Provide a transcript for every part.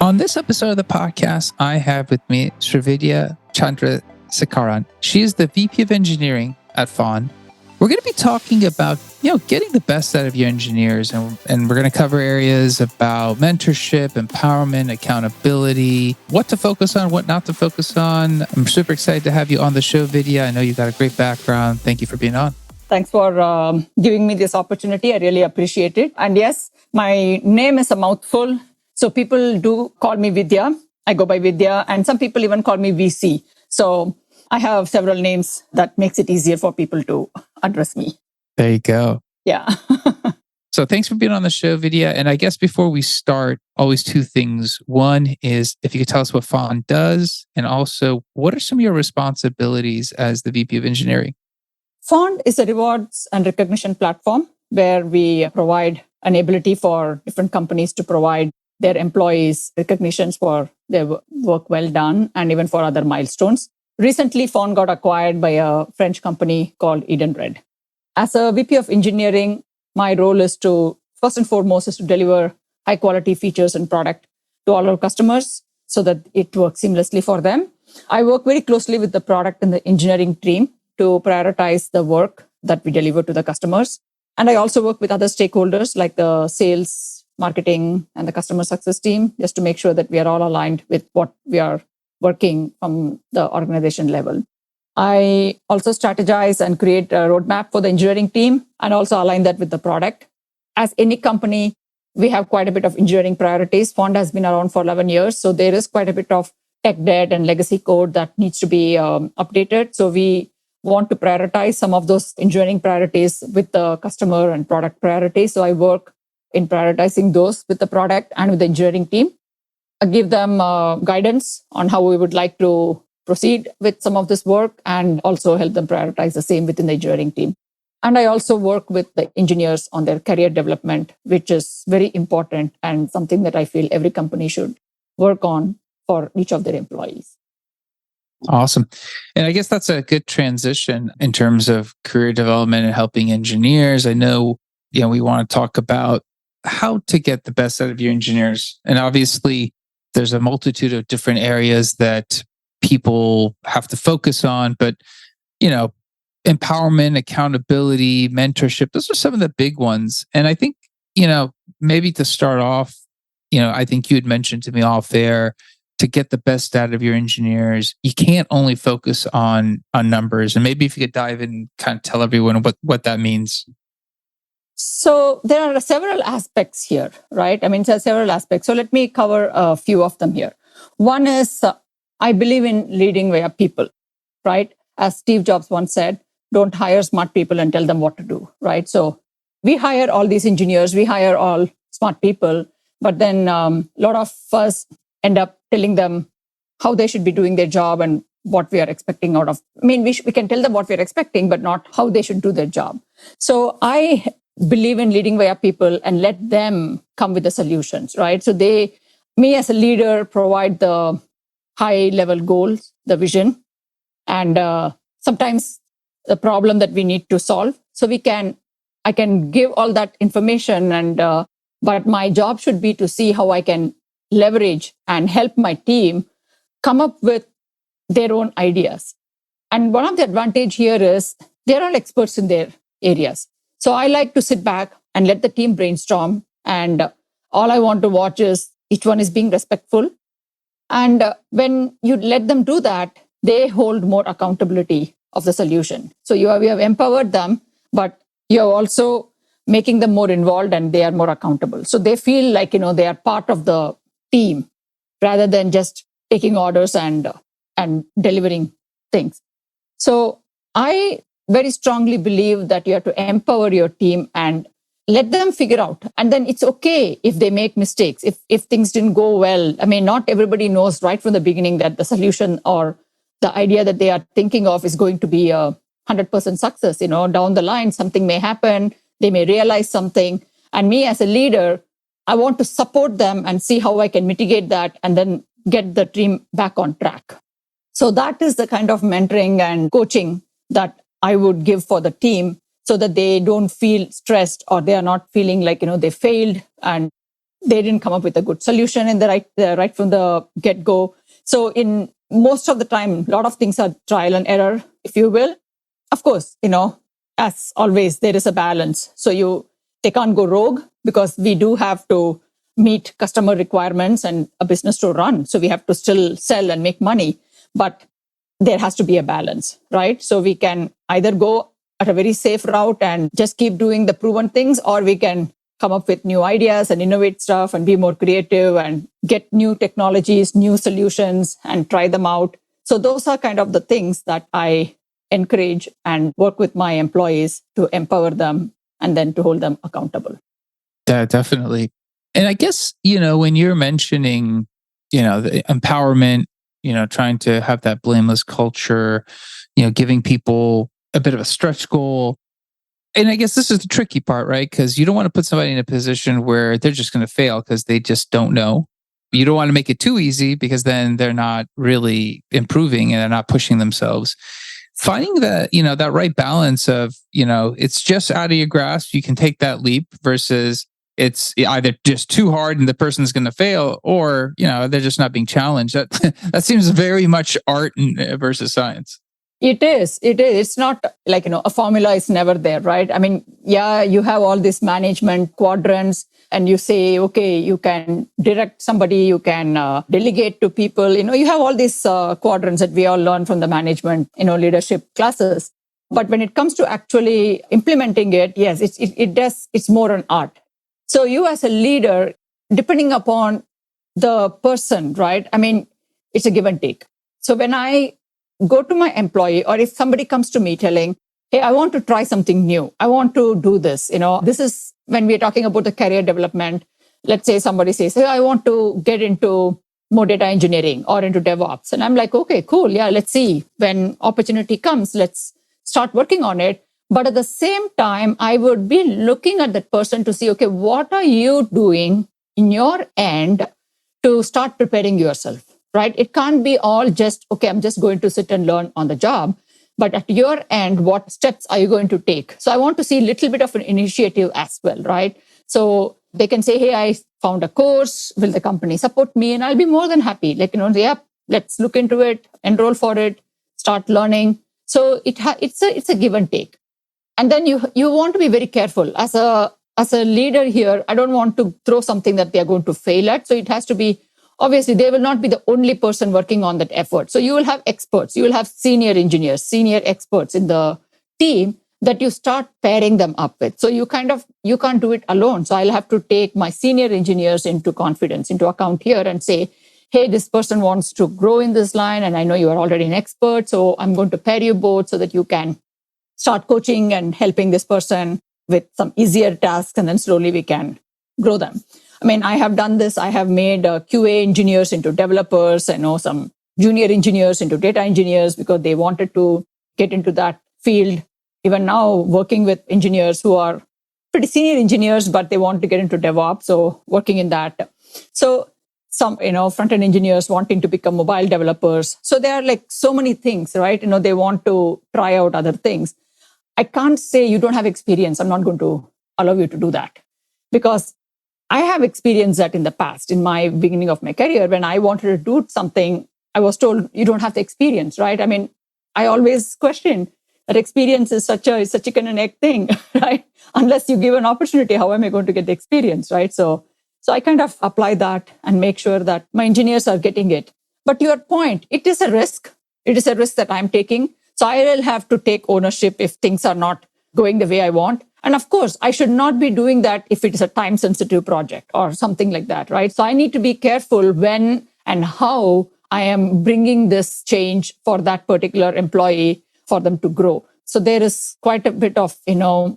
On this episode of the podcast, I have with me Srividhya Chandrasekaran. She is the VP of Engineering at Fawn. We're going to be talking about, getting the best out of your engineers, and we're going to cover areas about mentorship, empowerment, accountability, what to focus on, what not to focus on. I'm super excited to have you on the show, Vidhya. I know you've got a great background. Thank you for being on. Thanks for giving me this opportunity. I really appreciate it. And yes, my name is a mouthful. So people do call me Vidhya. I go by Vidhya, and some people even call me VC. So I have several names that makes it easier for people to address me. There you go. Yeah. So thanks for being on the show, Vidhya. And I guess before we start, always two things. One is if you could tell us what Fawn does, and also what are some of your responsibilities as the VP of Engineering? Fawn is a rewards and recognition platform where we provide an ability for different companies to provide their employees recognitions for their work well done and even for other milestones. Recently, Fawn got acquired by a French company called Edenred. As a VP of Engineering, my role is to, first and foremost, is to deliver high quality features and product to all our customers so that it works seamlessly for them. I work very closely with the product and the engineering team to prioritize the work that we deliver to the customers. And I also work with other stakeholders like the sales, marketing, and the customer success team, just to make sure that we are all aligned with what we are working from the organization level. I also strategize and create a roadmap for the engineering team and also align that with the product. As any company, we have quite a bit of engineering priorities. Fawn has been around for 11 years, so there is quite a bit of tech debt and legacy code that needs to be updated. So we want to prioritize some of those engineering priorities with the customer and product priorities. So I work in prioritizing those with the product and with the engineering team. I give them guidance on how we would like to proceed with some of this work and also help them prioritize the same within the engineering team. And I also work with the engineers on their career development, which is very important and something that I feel every company should work on for each of their employees. Awesome. And I guess that's a good transition in terms of career development and helping engineers. I know, we want to talk about how to get the best out of your engineers. And obviously, there's a multitude of different areas that people have to focus on, but, empowerment, accountability, mentorship, those are some of the big ones. And I think, maybe to start off, I think you had mentioned to me off air, to get the best out of your engineers, you can't only focus on numbers. And maybe if you could dive in and kind of tell everyone what that means. So there are several aspects here, right? There are several aspects. So let me cover a few of them here. One is, I believe in leading via people, right? As Steve Jobs once said, don't hire smart people and tell them what to do, right? So we hire all these engineers, we hire all smart people, but then a lot of us end up telling them how they should be doing their job and what we are expecting out of. We can tell them what we're expecting, but not how they should do their job. So I believe in leading via people and let them come with the solutions, right? So me as a leader, provide the high level goals, the vision, and sometimes the problem that we need to solve. So I can give all that information, but my job should be to see how I can leverage and help my team come up with their own ideas. And one of the advantage here is they're all experts in their areas. So I like to sit back and let the team brainstorm. And all I want to watch is each one is being respectful. And when you let them do that, they hold more accountability of the solution. So we have empowered them, but you're also making them more involved and they are more accountable. So they feel like, they are part of the team rather than just taking orders and delivering things. So I very strongly believe that you have to empower your team and let them figure out. And then it's okay if they make mistakes, if things didn't go well. Not everybody knows right from the beginning that the solution or the idea that they are thinking of is going to be a 100% success. Down the line, something may happen. They may realize something. And me as a leader, I want to support them and see how I can mitigate that and then get the team back on track. So that is the kind of mentoring and coaching that I would give for the team so that they don't feel stressed or they are not feeling like, they failed and they didn't come up with a good solution in the right from the get-go. So in most of the time, a lot of things are trial and error, if you will. Of course, as always, there is a balance. So they can't go rogue because we do have to meet customer requirements and a business to run. So we have to still sell and make money, but there has to be a balance, right? So we can either go at a very safe route and just keep doing the proven things, or we can come up with new ideas and innovate stuff and be more creative and get new technologies, new solutions and try them out. So those are kind of the things that I encourage and work with my employees to empower them and then to hold them accountable. Yeah, definitely. And I guess, when you're mentioning, the empowerment, trying to have that blameless culture, giving people a bit of a stretch goal. And I guess this is the tricky part, right? Because you don't want to put somebody in a position where they're just going to fail because they just don't know. You don't want to make it too easy because then they're not really improving and they're not pushing themselves. Finding that, that right balance of, it's just out of your grasp, you can take that leap versus it's either just too hard and the person's going to fail, or, they're just not being challenged. That seems very much art versus science. It is. It's not like, a formula is never there, right? I mean, yeah, you have all these management quadrants and you say, okay, you can direct somebody, you can delegate to people. You have all these quadrants that we all learn from the management, leadership classes. But when it comes to actually implementing it, yes, it's more an art. So you as a leader, depending upon the person, right? I mean, it's a give and take. So when I go to my employee, or if somebody comes to me telling, hey, I want to try something new. I want to do this. This is when we're talking about the career development. Let's say somebody says, hey, I want to get into more data engineering or into DevOps. And I'm like, okay, cool. Yeah, let's see. When opportunity comes, let's start working on it. But at the same time, I would be looking at that person to see, okay, what are you doing in your end to start preparing yourself? Right? It can't be all just, okay, I'm just going to sit and learn on the job. But at your end, what steps are you going to take? So I want to see a little bit of an initiative as well, right? So they can say, hey, I found a course. Will the company support me? And I'll be more than happy. Yeah, let's look into it, enroll for it, start learning. So it's a give and take. And then you want to be very careful. As a leader here, I don't want to throw something that they are going to fail at. So it has to be, obviously, they will not be the only person working on that effort. So you will have experts, you will have senior engineers, senior experts in the team that you start pairing them up with. So you can't do it alone. So I'll have to take my senior engineers into account here and say, hey, this person wants to grow in this line and I know you are already an expert. So I'm going to pair you both so that you can start coaching and helping this person with some easier tasks, and then slowly we can grow them. I mean, I have done this. I have made QA engineers into developers. I know some junior engineers into data engineers because they wanted to get into that field. Even now, working with engineers who are pretty senior engineers, but they want to get into DevOps, so working in that. So some, front-end engineers wanting to become mobile developers. So there are like so many things, right? They want to try out other things. I can't say you don't have experience. I'm not going to allow you to do that because I have experienced that in the past. In my beginning of my career, when I wanted to do something, I was told you don't have the experience, right? I mean, I always question that experience is such a chicken and egg thing, right? Unless you give an opportunity, how am I going to get the experience, right? So I kind of apply that and make sure that my engineers are getting it. But to your point, it is a risk. It is a risk that I'm taking. So I will have to take ownership if things are not going the way I want. And of course, I should not be doing that if it is a time-sensitive project or something like that, right? So I need to be careful when and how I am bringing this change for that particular employee for them to grow. So there is quite a bit of,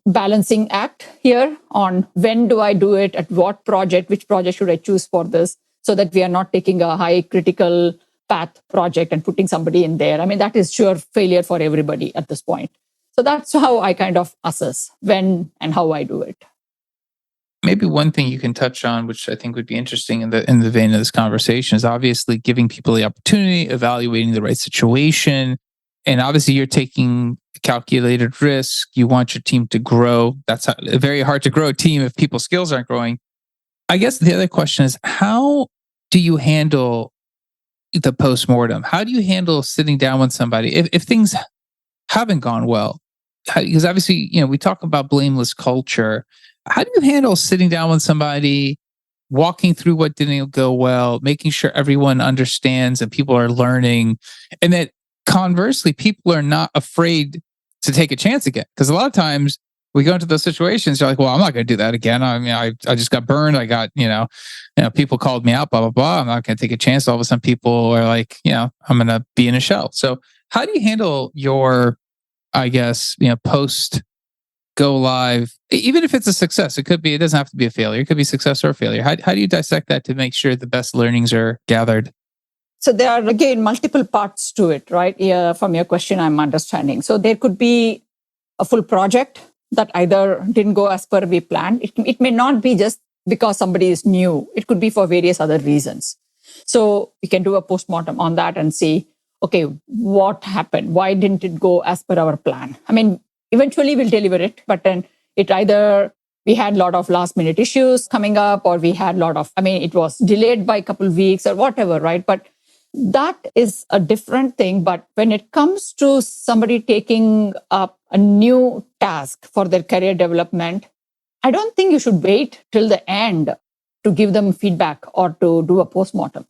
balancing act here on when do I do it, at what project, which project should I choose for this, so that we are not taking a high critical path project and putting somebody in there. I mean, that is sure failure for everybody at this point. So that's how I kind of assess when and how I do it. Maybe one thing you can touch on, which I think would be interesting in the vein of this conversation, is obviously giving people the opportunity, evaluating the right situation. And obviously you're taking a calculated risk. You want your team to grow. That's very hard to grow a team if people's skills aren't growing. I guess the other question is, how do you handle the postmortem? How do you handle sitting down with somebody if things haven't gone well? Because obviously, we talk about blameless culture. How do you handle sitting down with somebody, walking through what didn't go well, making sure everyone understands and people are learning, and that conversely, people are not afraid to take a chance again? Because a lot of times we go into those situations, you're like, well, I'm not going to do that again. I mean, I just got burned. I got, people called me out, blah, blah, blah. I'm not going to take a chance. All of a sudden people are like, I'm going to be in a shell. So how do you handle your, I guess, post go live, even if it's a success? It doesn't have to be a failure. It could be success or a failure. How do you dissect that to make sure the best learnings are gathered? So there are, again, multiple parts to it, right? Yeah, from your question, I'm understanding. So there could be a full project that either didn't go as per we planned. It may not be just because somebody is new. It could be for various other reasons. So we can do a postmortem on that and see, okay, what happened? Why didn't it go as per our plan? I mean, eventually we'll deliver it, but then it either we had a lot of last minute issues coming up, or we had it was delayed by a couple of weeks or whatever, right? But that is a different thing. But when it comes to somebody taking up a new task for their career development, I don't think you should wait till the end to give them feedback or to do a postmortem.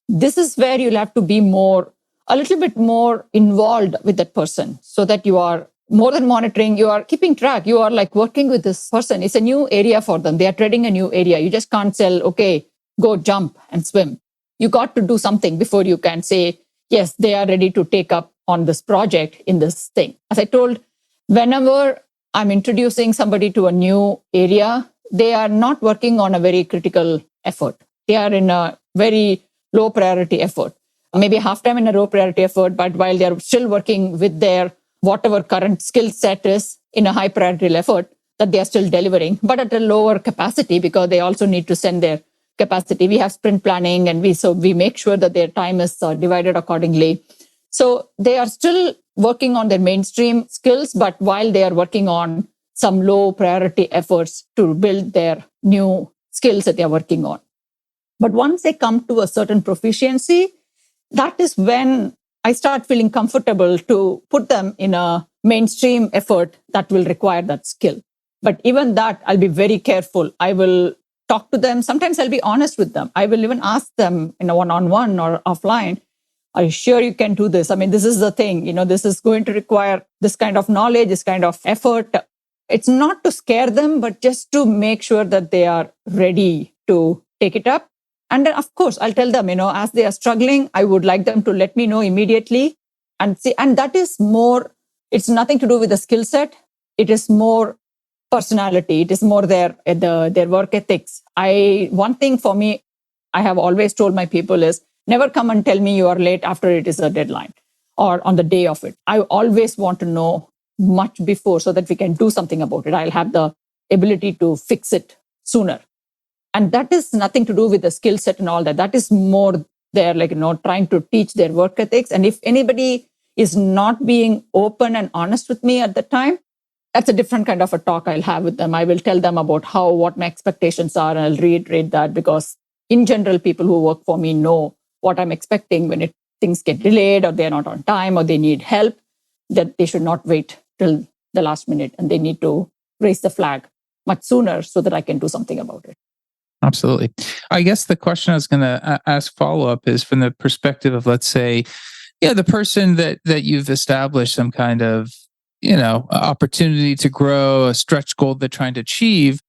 This is where you'll have to be a little bit more involved with that person, so that you are more than monitoring, you are keeping track. You are like working with this person. It's a new area for them. They are treading a new area. You just can't tell, okay, go jump and swim. You got to do something before you can say, yes, they are ready to take up on this project in this thing. As I told, whenever I'm introducing somebody to a new area, they are not working on a very critical effort. They are in a very low priority effort, maybe half time in a low priority effort, but while they're still working with their whatever current skill set is in a high priority effort, that they are still delivering, but at a lower capacity, because they also need to send their capacity. We have sprint planning, and we make sure that their time is divided accordingly. So they are still working on their mainstream skills, but while they are working on some low priority efforts to build their new skills that they are working on. But once they come to a certain proficiency, that is when I start feeling comfortable to put them in a mainstream effort that will require that skill. But even that, I'll be very careful. I will talk to them. Sometimes I'll be honest with them. I will even ask them in a one-on-one or offline, are you sure you can do this? I mean, this is the thing, this is going to require this kind of knowledge, this kind of effort. It's not to scare them, but just to make sure that they are ready to take it up. And then, of course, I'll tell them, as they are struggling, I would like them to let me know immediately. And that is more, it's nothing to do with the skill set. It is more personality. It is more their work ethics. One thing for me, I have always told my people is, never come and tell me you are late after it is a deadline or on the day of it. I always want to know much before, so that we can do something about it. I'll have the ability to fix it sooner. And that is nothing to do with the skill set and all that. That is more there, trying to teach their work ethics. And if anybody is not being open and honest with me at the time, that's a different kind of a talk I'll have with them. I will tell them about what my expectations are, and I'll reiterate that, because in general, people who work for me know what I'm expecting when things get delayed, or they're not on time, or they need help, that they should not wait till the last minute, and they need to raise the flag much sooner so that I can do something about it. Absolutely. I guess the question I was going to ask follow-up is from the perspective of, let's say, the person that you've established some kind of, opportunity to grow, a stretch goal they're trying to achieve.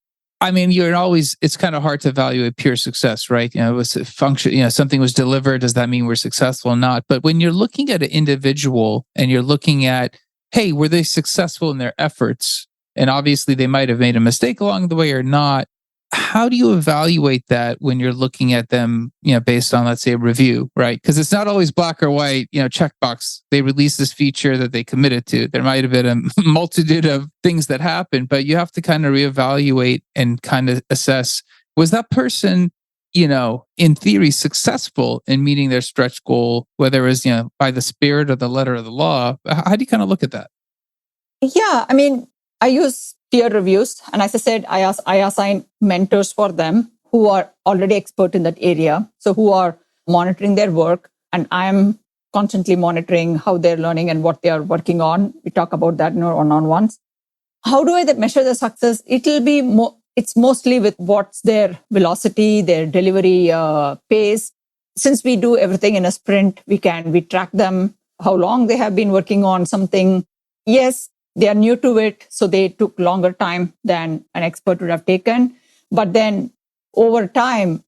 I mean, it's kind of hard to evaluate pure success, right? It was a function, something was delivered. Does that mean we're successful or not? But when you're looking at an individual and you're looking at, hey, were they successful in their efforts? And obviously they might have made a mistake along the way or not. How do you evaluate that when you're looking at them, based on, let's say, a review, right? Because it's not always black or white, checkbox. They released this feature that they committed to. There might have been a multitude of things that happened, but you have to kind of reevaluate and kind of assess, was that person, in theory, successful in meeting their stretch goal, whether it was, by the spirit or the letter of the law? How do you kind of look at that? Yeah, I mean, I use peer reviews. And as I said, I assign mentors for them. who are already expert in that area. So who are monitoring their work, and I'm constantly monitoring how they're learning and what they are working on. We talk about that in our one-on-ones. How do I measure the success? It'll be it's mostly with what's their velocity, their delivery pace. Since we do everything in a sprint, we track them, how long they have been working on something. Yes, they are new to it, so they took longer time than an expert would have taken. But then over time,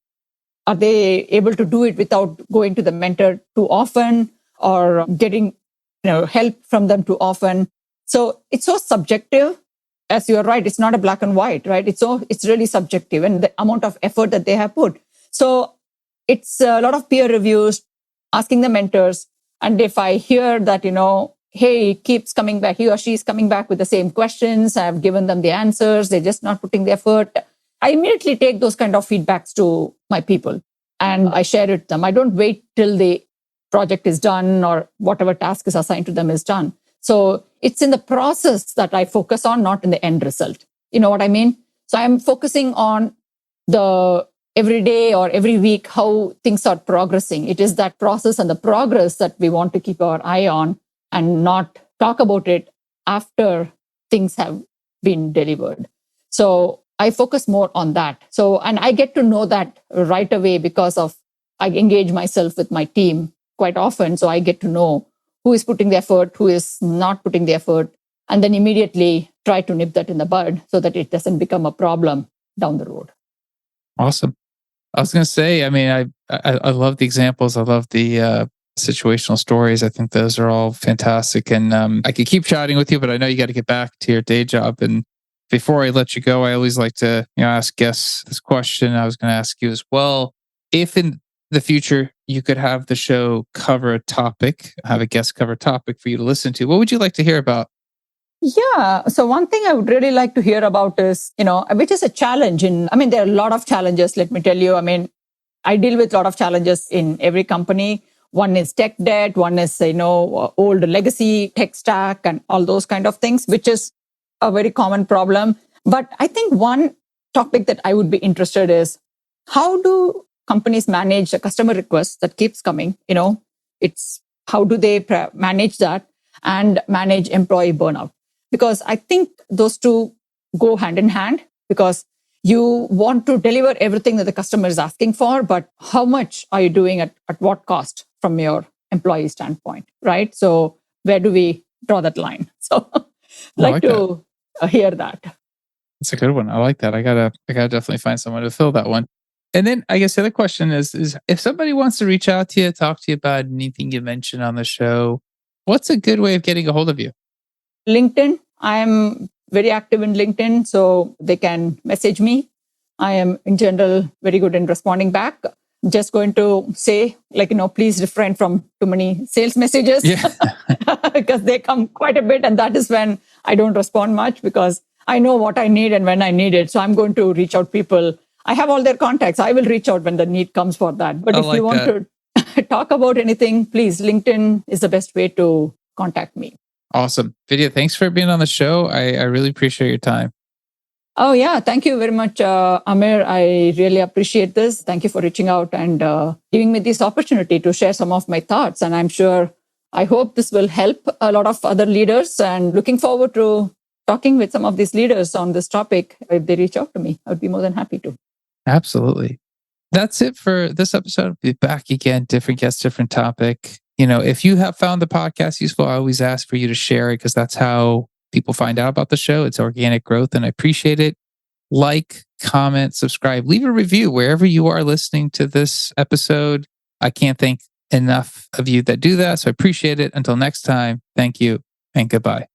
are they able to do it without going to the mentor too often or getting help from them too often? So it's so subjective. As you're right, it's not a black and white, right? It's really subjective, and the amount of effort that they have put. So it's a lot of peer reviews, asking the mentors. And if I hear that, hey, he keeps coming back, he or she is coming back with the same questions, I've given them the answers, they're just not putting the effort, I immediately take those kind of feedbacks to my people and I share it with them. I don't wait till the project is done or whatever task is assigned to them is done. So it's in the process that I focus on, not in the end result. You know what I mean? So I'm focusing on the every day or every week, how things are progressing. It is that process and the progress that we want to keep our eye on and not talk about it after things have been delivered. So I focus more on that. So, and I get to know that right away because I engage myself with my team quite often. So I get to know who is putting the effort, who is not putting the effort, and then immediately try to nip that in the bud so that it doesn't become a problem down the road. Awesome. I was going to say, I mean, I love the examples. I love the situational stories. I think those are all fantastic. And I could keep chatting with you, but I know you got to get back to your day job. And before I let you go, I always like to ask guests this question. I was going to ask you as well. If in the future you could have the show cover a topic, have a guest cover a topic for you to listen to, what would you like to hear about? Yeah. So one thing I would really like to hear about is, which is a challenge there are a lot of challenges, let me tell you. I deal with a lot of challenges in every company. One is tech debt, one is, old legacy tech stack and all those kind of things, which is a very common problem. But I think one topic that I would be interested is how do companies manage the customer requests that keeps coming? It's how do they manage that and manage employee burnout? Because I think those two go hand in hand, because you want to deliver everything that the customer is asking for, but how much are you doing at what cost from your employee standpoint, right? So where do we draw that line? So I'd like to hear that. That's a good one. I like that. I gotta definitely find someone to fill that one. And then I guess the other question is if somebody wants to reach out to you, talk to you about anything you mentioned on the show, what's a good way of getting a hold of you? LinkedIn. I'm very active in LinkedIn, so they can message me. I am in general very good in responding back. Just going to say, please refrain from too many sales messages, because they come quite a bit. And that is when I don't respond much, because I know what I need and when I need it. So I'm going to reach out people. I have all their contacts. I will reach out when the need comes for that. But if you want to talk about anything, please, LinkedIn is the best way to contact me. Awesome. Vidhya, thanks for being on the show. I really appreciate your time. Oh, yeah. Thank you very much, Amir. I really appreciate this. Thank you for reaching out and giving me this opportunity to share some of my thoughts. And I hope this will help a lot of other leaders, and looking forward to talking with some of these leaders on this topic. If they reach out to me, I would be more than happy to. Absolutely. That's it for this episode. We'll be back again, different guest, different topic. If you have found the podcast useful, I always ask for you to share it, because that's how people find out about the show. It's organic growth, and I appreciate it. Like, comment, subscribe, leave a review wherever you are listening to this episode. I can't thank enough of you that do that, so I appreciate it. Until next time, thank you and goodbye.